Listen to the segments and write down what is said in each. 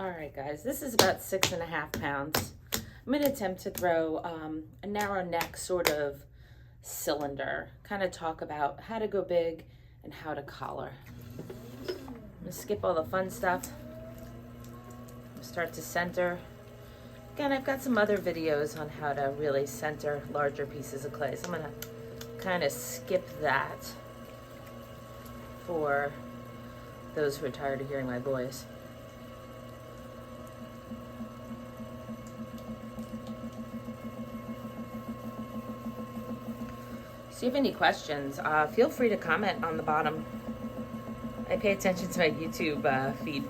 All right, guys, this is about 6.5 pounds. I'm going to attempt to throw a narrow neck sort of cylinder, kind of talk about how to go big and how to collar. I'm going to skip all the fun stuff. Start to center. Again, I've got some other videos on how to really center larger pieces of clay, so I'm going to kind of skip that for those who are tired of hearing my voice. So if you have any questions, feel free to comment on the bottom. I pay attention to my YouTube feed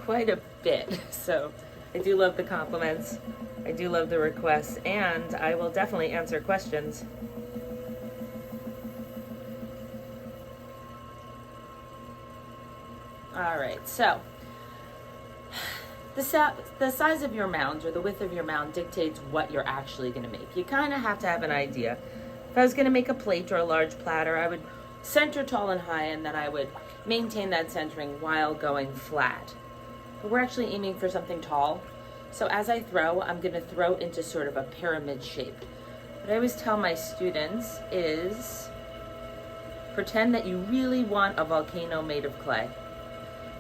quite a bit, so I do love the compliments, I do love the requests, and I will definitely answer questions. All right, so the size of your mound or the width of your mound dictates what you're actually going to make. You kind of have to have an idea. If I was going to make a plate or a large platter, I would center tall and high, and then I would maintain that centering while going flat. But we're actually aiming for something tall. So as I throw, I'm going to throw into sort of a pyramid shape. What I always tell my students is pretend that you really want a volcano made of clay.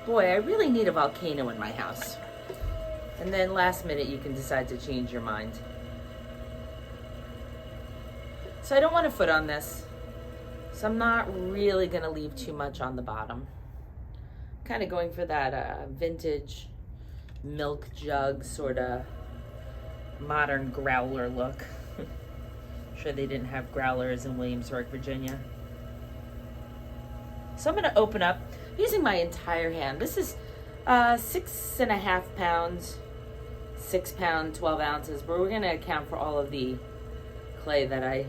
Boy, I really need a volcano in my house. And then last minute you can decide to change your mind. So I don't want to foot on this, so I'm not really going to leave too much on the bottom. Kind of going for that vintage milk jug sort of modern growler look. I'm sure they didn't have growlers in Williamsburg, Virginia. So I'm going to open up using my entire hand. This is 6.5 pounds, 6 pound, 12 ounces, but we're going to account for all of the clay that I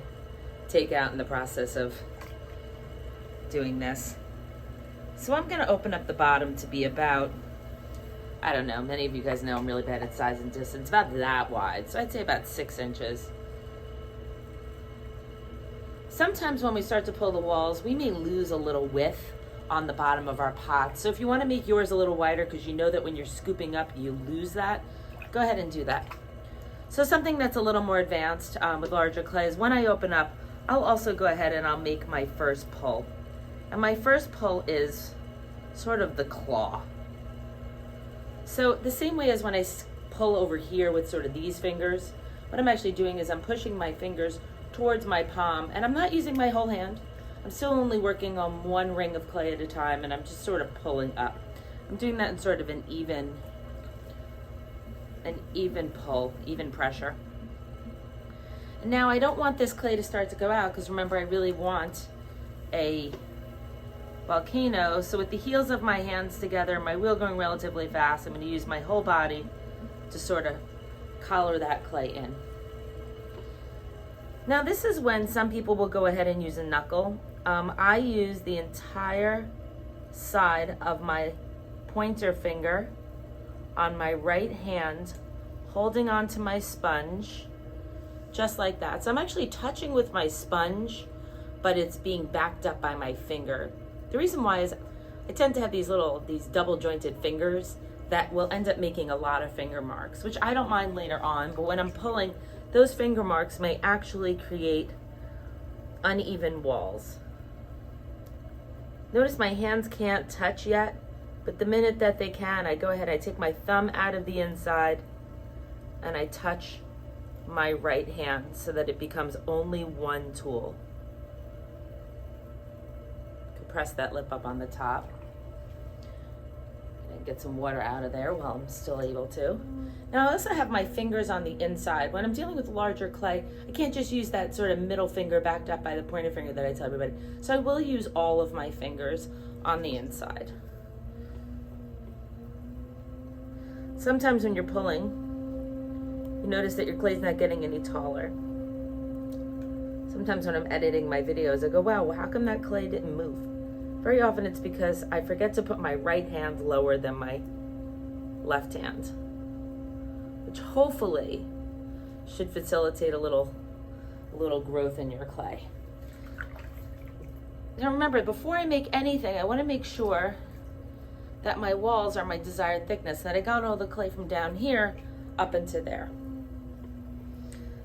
take out in the process of doing this. So I'm going to open up the bottom to be about, I don't know, many of you guys know I'm really bad at size and distance, about that wide. So I'd say about 6 inches. Sometimes when we start to pull the walls, we may lose a little width on the bottom of our pot. So if you want to make yours a little wider because you know that when you're scooping up you lose that, go ahead and do that. So something that's a little more advanced with larger clay is when I open up, I'll also go ahead and I'll make my first pull. And my first pull is sort of the claw. So the same way as when I pull over here with sort of these fingers, what I'm actually doing is I'm pushing my fingers towards my palm, and I'm not using my whole hand. I'm still only working on one ring of clay at a time, and I'm just sort of pulling up. I'm doing that in sort of an even pull, even pressure. And now I don't want this clay to start to go out because remember I really want a volcano. So with the heels of my hands together, my wheel going relatively fast, I'm going to use my whole body to sort of collar that clay in. Now this is when some people will go ahead and use a knuckle. I use the entire side of my pointer finger on my right hand, holding onto my sponge, just like that. So I'm actually touching with my sponge, but it's being backed up by my finger. The reason why is I tend to have these double jointed fingers that will end up making a lot of finger marks, which I don't mind later on, but when I'm pulling, those finger marks may actually create uneven walls. Notice my hands can't touch yet, but the minute that they can, I go ahead, I take my thumb out of the inside and I touch my right hand so that it becomes only one tool. Press that lip up on the top and get some water out of there while I'm still able to. Now I also have my fingers on the inside. When I'm dealing with larger clay, I can't just use that sort of middle finger backed up by the pointer finger that I tell everybody. So I will use all of my fingers on the inside. Sometimes when you're pulling, you notice that your clay's not getting any taller. Sometimes when I'm editing my videos, I go, wow, well, how come that clay didn't move? Very often it's because I forget to put my right hand lower than my left hand, which hopefully should facilitate a little growth in your clay. Now remember, before I make anything, I want to make sure that my walls are my desired thickness, that I got all the clay from down here up into there.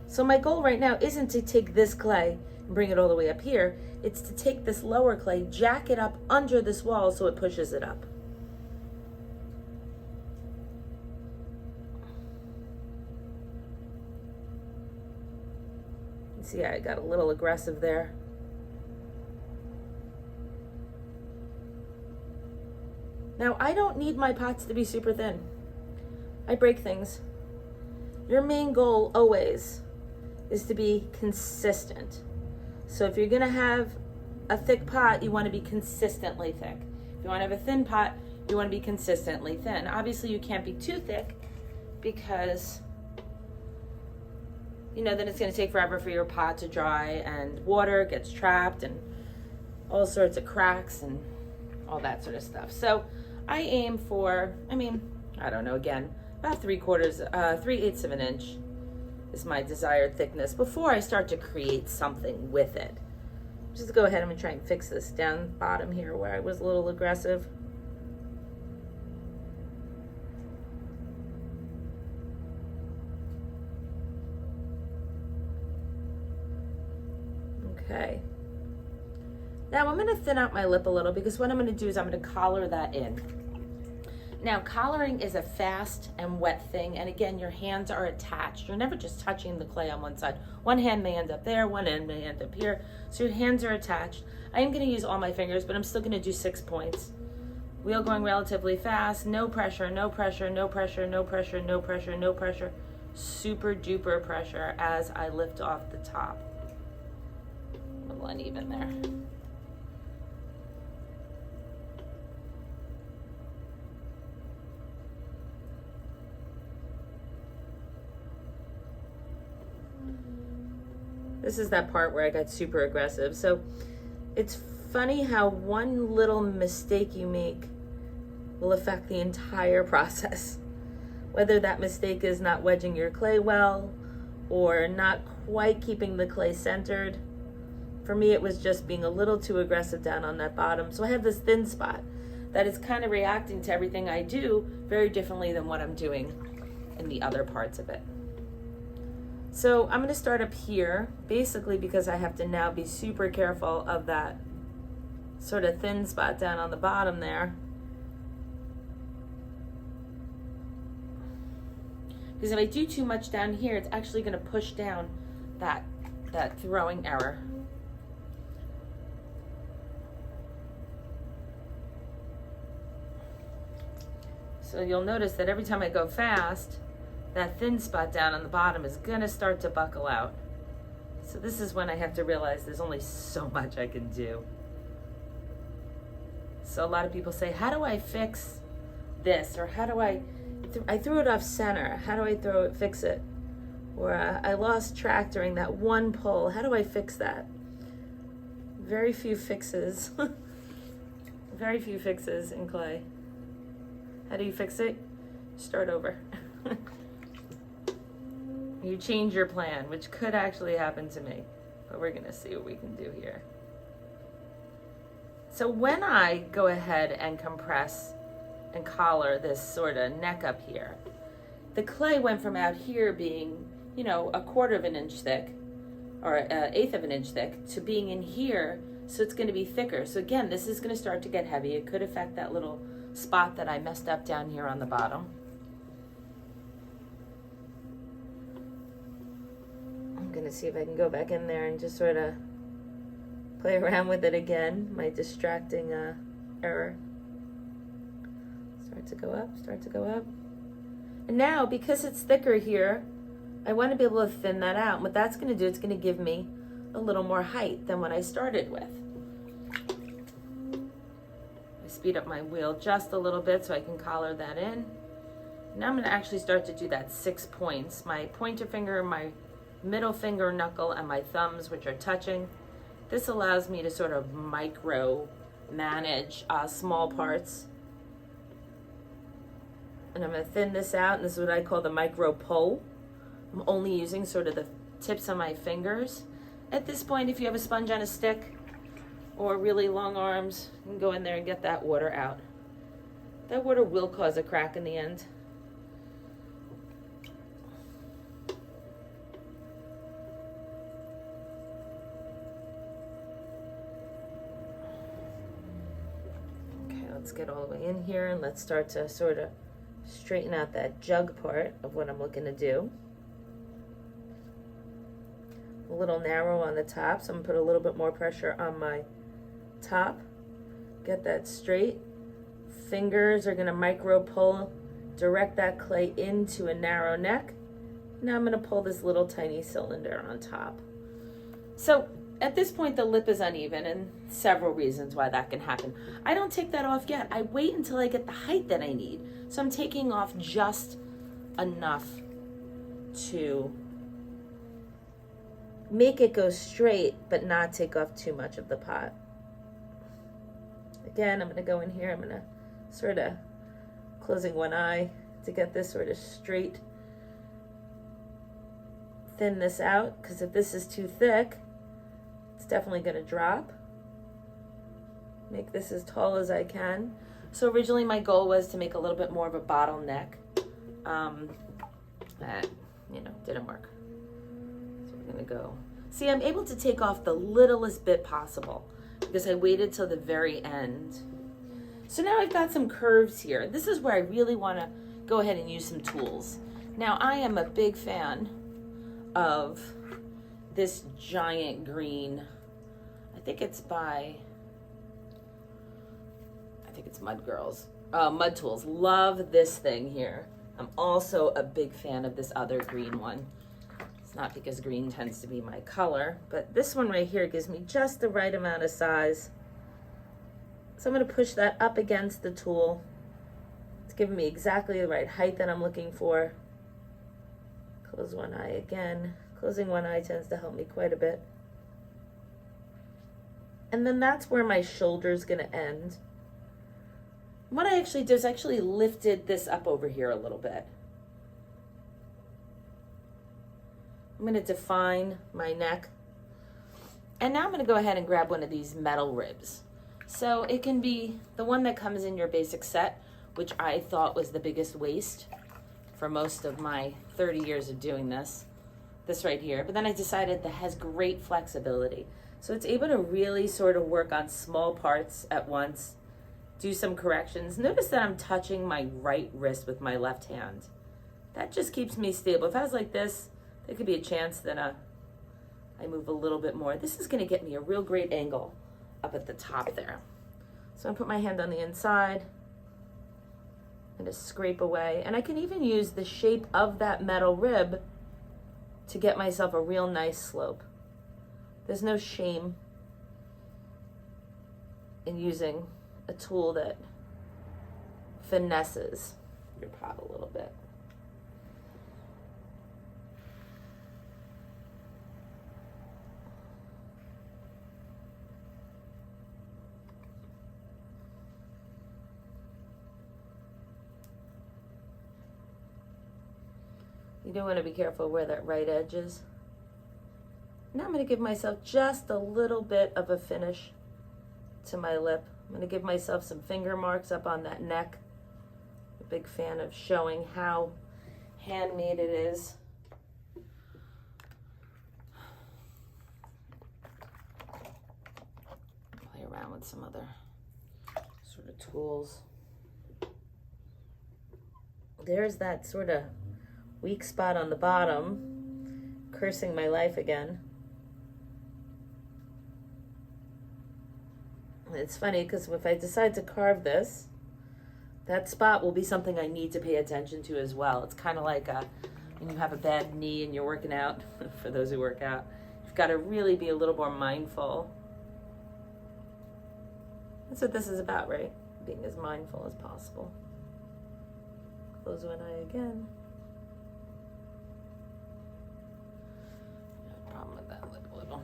So my goal right now isn't to take this clay and bring it all the way up here. It's to take this lower clay, jack it up under this wall so it pushes it up. See, I got a little aggressive there. Now, I don't need my pots to be super thin. I break things. Your main goal always is to be consistent. So if you're gonna have a thick pot, you wanna be consistently thick. If you wanna have a thin pot, you wanna be consistently thin. Obviously, you can't be too thick because then it's gonna take forever for your pot to dry and water gets trapped and all sorts of cracks and all that sort of stuff. So I aim for, I don't know, again, about 3/8 of an inch is my desired thickness before I start to create something with it. Just go ahead, I'm gonna try and fix this down bottom here where I was a little aggressive. Okay. Now I'm going to thin out my lip a little because what I'm going to do is I'm going to collar that in. Now collaring is a fast and wet thing, and again your hands are attached. You're never just touching the clay on one side. One hand may end up there, one hand may end up here, so your hands are attached. I am going to use all my fingers, but I'm still going to do 6 points. Wheel going relatively fast, no pressure, no pressure, no pressure, no pressure, no pressure, no pressure. Super duper pressure as I lift off the top. A little uneven there. This is that part where I got super aggressive. So it's funny how one little mistake you make will affect the entire process. Whether that mistake is not wedging your clay well or not quite keeping the clay centered. For me, it was just being a little too aggressive down on that bottom. So I have this thin spot that is kind of reacting to everything I do very differently than what I'm doing in the other parts of it. So I'm going to start up here, basically because I have to now be super careful of that sort of thin spot down on the bottom there. Because if I do too much down here, it's actually going to push down that throwing error. So you'll notice that every time I go fast, that thin spot down on the bottom is gonna start to buckle out. So this is when I have to realize there's only so much I can do. So a lot of people say, how do I fix this? Or how do I threw it off center. How do I fix it? Or I lost track during that one pull. How do I fix that? Very few fixes. Very few fixes in clay. How do you fix it? Start over. You change your plan, which could actually happen to me, but we're gonna see what we can do here. So when I go ahead and compress and collar this sort of neck up here, the clay went from out here being, 1/4 of an inch thick, or 1/8 of an inch thick, to being in here, so it's gonna be thicker. So again, this is gonna start to get heavy. It could affect that little spot that I messed up down here on the bottom. I'm gonna see if I can go back in there and just sort of play around with it again, my distracting error. Start to go up, start to go up. And now, because it's thicker here, I want to be able to thin that out. And what that's gonna do, it's gonna give me a little more height than what I started with. I speed up my wheel just a little bit so I can collar that in. Now I'm gonna actually start to do that 6 points. My pointer finger, my middle finger, knuckle, and my thumbs, which are touching. This allows me to sort of micro manage small parts. And I'm gonna thin this out, and this is what I call the micro pull. I'm only using sort of the tips of my fingers. At this point, if you have a sponge on a stick or really long arms, you can go in there and get that water out. That water will cause a crack in the end. Okay, let's get all the way in here and let's start to sort of straighten out that jug part of what I'm looking to do. A little narrow on the top, so I'm gonna put a little bit more pressure on my top. Get that straight. Fingers are gonna micro pull, direct that clay into a narrow neck. Now I'm gonna pull this little tiny cylinder on top. So at this point, the lip is uneven, and several reasons why that can happen. I don't take that off yet. I wait until I get the height that I need. So I'm taking off just enough to make it go straight, but not take off too much of the pot. Again, I'm gonna go in here, I'm gonna sort of closing one eye to get this sort of straight. Thin this out, because if this is too thick, it's definitely gonna drop. Make this as tall as I can. So originally my goal was to make a little bit more of a bottleneck. That, didn't work. So we're gonna go. See, I'm able to take off the littlest bit possible because I waited till the very end. So now I've got some curves here. This is where I really wanna go ahead and use some tools. Now I am a big fan of this giant green. I think it's Mudgirl's. Mud Tools. Love this thing here. I'm also a big fan of this other green one. It's not because green tends to be my color, but this one right here gives me just the right amount of size. So I'm gonna push that up against the tool. It's giving me exactly the right height that I'm looking for. Close one eye again. Closing one eye tends to help me quite a bit. And then that's where my shoulder's gonna end. What I actually did is actually lifted this up over here a little bit. I'm gonna define my neck. And now I'm gonna go ahead and grab one of these metal ribs. So it can be the one that comes in your basic set, which I thought was the biggest waste for most of my 30 years of doing this right here. But then I decided that has great flexibility. So it's able to really sort of work on small parts at once, do some corrections. Notice that I'm touching my right wrist with my left hand. That just keeps me stable. If I was like this, there could be a chance that I move a little bit more. This is gonna get me a real great angle up at the top there. So I'm gonna put my hand on the inside and just scrape away. And I can even use the shape of that metal rib to get myself a real nice slope. There's no shame in using a tool that finesses your pot a little bit. You do want to be careful where that right edge is. Now I'm going to give myself just a little bit of a finish to my lip. I'm going to give myself some finger marks up on that neck. I'm a big fan of showing how handmade it is. Play around with some other sort of tools. There's that sort of weak spot on the bottom, cursing my life again. It's funny because if I decide to carve this, that spot will be something I need to pay attention to as well. It's kind of like when you have a bad knee and you're working out, for those who work out, you've got to really be a little more mindful. That's what this is about, right? Being as mindful as possible. Close one eye again. No problem with that lip a little.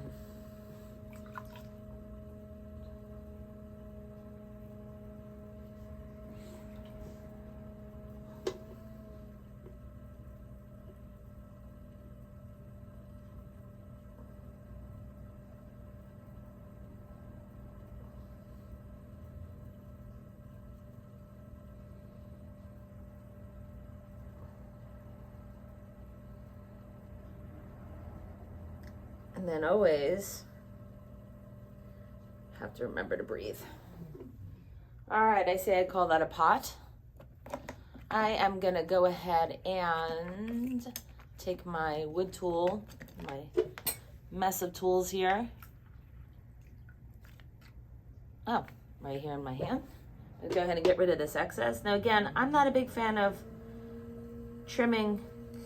And then always have to remember to breathe. All right, I say I call that a pot. I am gonna go ahead and take my wood tool, my mess of tools here. Oh, right here in my hand. I'll go ahead and get rid of this excess. Now again, I'm not a big fan of trimming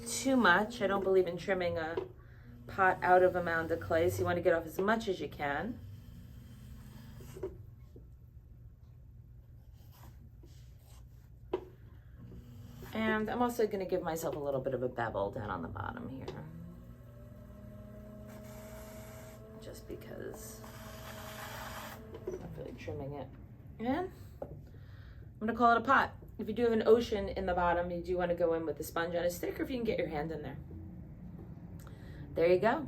too much. I don't believe in trimming a pot out of a mound of clay, so you want to get off as much as you can. And I'm also going to give myself a little bit of a bevel down on the bottom here. Just because I'm not really trimming it. And I'm going to call it a pot. If you do have an ocean in the bottom, you do want to go in with the sponge on a stick, or if you can get your hand in there. There you go.